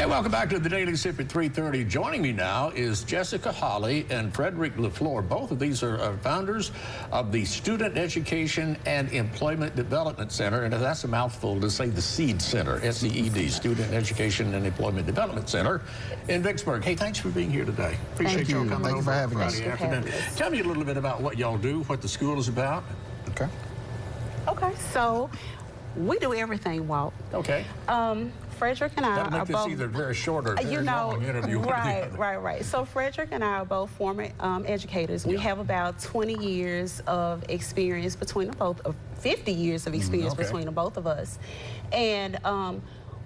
welcome back to the Daily Sip at 3:30. Joining me now is Jessica Hawley and Frederick LaFleur. Both of these are founders of the Student Education and Employment Development Center, and that's a mouthful to say the SEED Center, S-E-E-D, Student Education and Employment Development Center in Vicksburg. Hey, thanks for being here today. Appreciate y'all coming over Friday afternoon. Tell me a little bit about what y'all do, what the school is about. Okay, so we do everything, Walt. Okay. Frederick and I That'll make are this both, either very short or very long interview. Right. So Frederick and I are both former educators. We have about 20 years of experience between the both of 50 years of experience between the both of us, and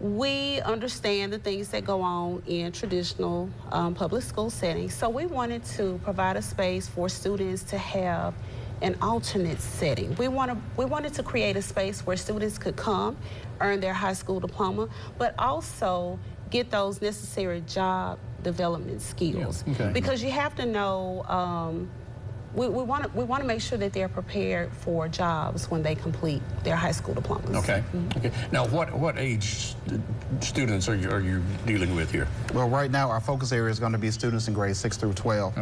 we understand the things that go on in traditional public school settings. So we wanted to provide a space for students to have an alternate setting. We wanted to create a space where students could come, earn their high school diploma, but also get those necessary job development skills. Because you have to know, we want to make sure that they're prepared for jobs when they complete their high school diplomas. Okay. Now, what age students are you dealing with here? Well, right now our focus area is going to be students in grades 6 through 12.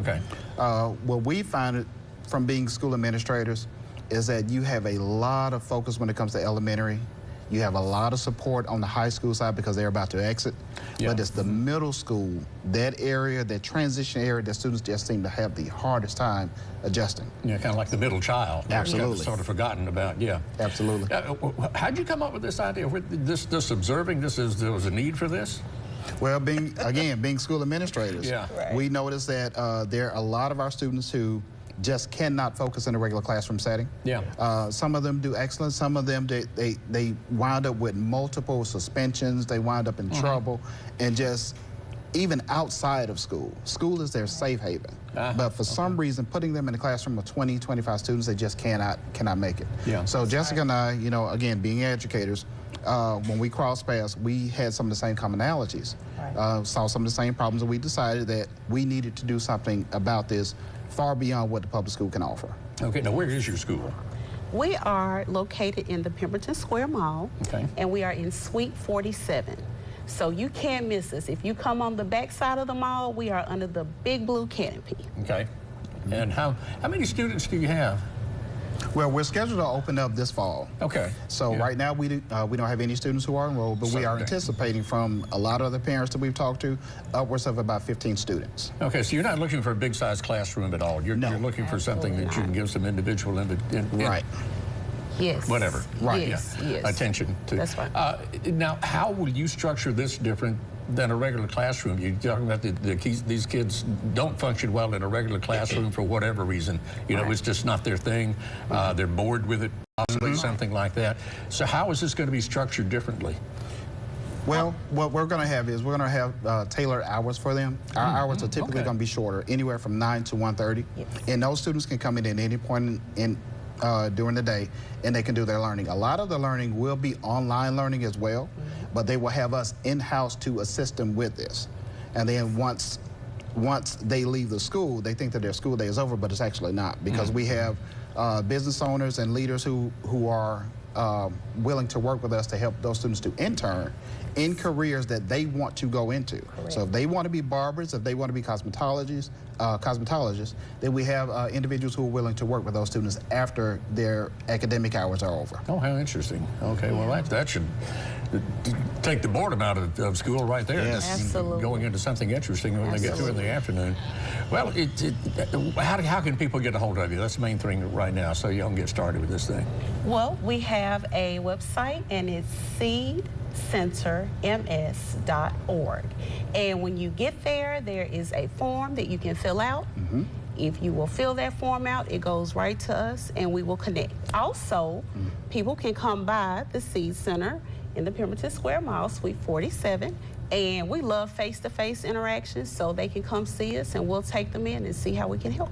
What we find from being school administrators is that you have a lot of focus when it comes to elementary. You have a lot of support on the high school side because they're about to exit. But it's the middle school, that area, that transition area that students just seem to have the hardest time adjusting. Yeah, kind of like the middle child. Absolutely. Sort of forgotten about, Absolutely. How'd you come up with this idea? This observing this, there was a need for this? Well, being school administrators, we noticed that there are a lot of our students who just cannot focus in a regular classroom setting. Some of them do excellent. Some of them, they wind up with multiple suspensions. They wind up in trouble. And just even outside of school, school is their safe haven. But for some reason, putting them in a classroom of 20, 25 students, they just cannot make it. So Jessica and I, again, being educators, when we crossed paths, we had some of the same commonalities, saw some of the same problems, and we decided that we needed to do something about this far beyond what the public school can offer. Okay, now where is your school? We are located in the Pemberton Square Mall, and we are in Suite 47. So you can't miss us. If you come on the back side of the mall, we are under the big blue canopy. Okay. And how many students do you have? Well, we're scheduled to open up this fall. So right now we don't have any students who are enrolled, but we are anticipating from a lot of the parents that we've talked to upwards of about 15 students. Okay, so you're not looking for a big size classroom at all. You're looking for something that you can give some individual whatever. Attention to. That's right. Now, how will you structure this different than a regular classroom? You're talking about these kids don't function well in a regular classroom for whatever reason. It's just not their thing. They're bored with it, possibly something like that. So how is this going to be structured differently? Well, what we're going to have is we're going to have tailored hours for them. Our hours are typically going to be shorter, anywhere from 9 to 1:30. And those students can come in at any point during the day, and they can do their learning. A lot of the learning will be online learning as well, but they will have us in-house to assist them with this. And then once they leave the school, they think that their school day is over, but it's actually not, because we have business owners and leaders who are willing to work with us to help those students to intern in careers that they want to go into. So if they want to be barbers, if they want to be cosmetologists, then we have individuals who are willing to work with those students after their academic hours are over. Oh, how interesting. Okay, well, that should take the boredom out of school right there. Absolutely. Going into something interesting when they get to it in the afternoon. Well, how can people get a hold of you? That's the main thing right now, so you can get started with this thing. Well, we have a website, and it's seedcenterms.org. And when you get there, there is a form that you can fill out. If you will fill that form out, it goes right to us, and we will connect. Also, people can come by the SEED Center in the Pemberton Square Mall, Suite 47, and we love face-to-face interactions, so they can come see us, and we'll take them in and see how we can help.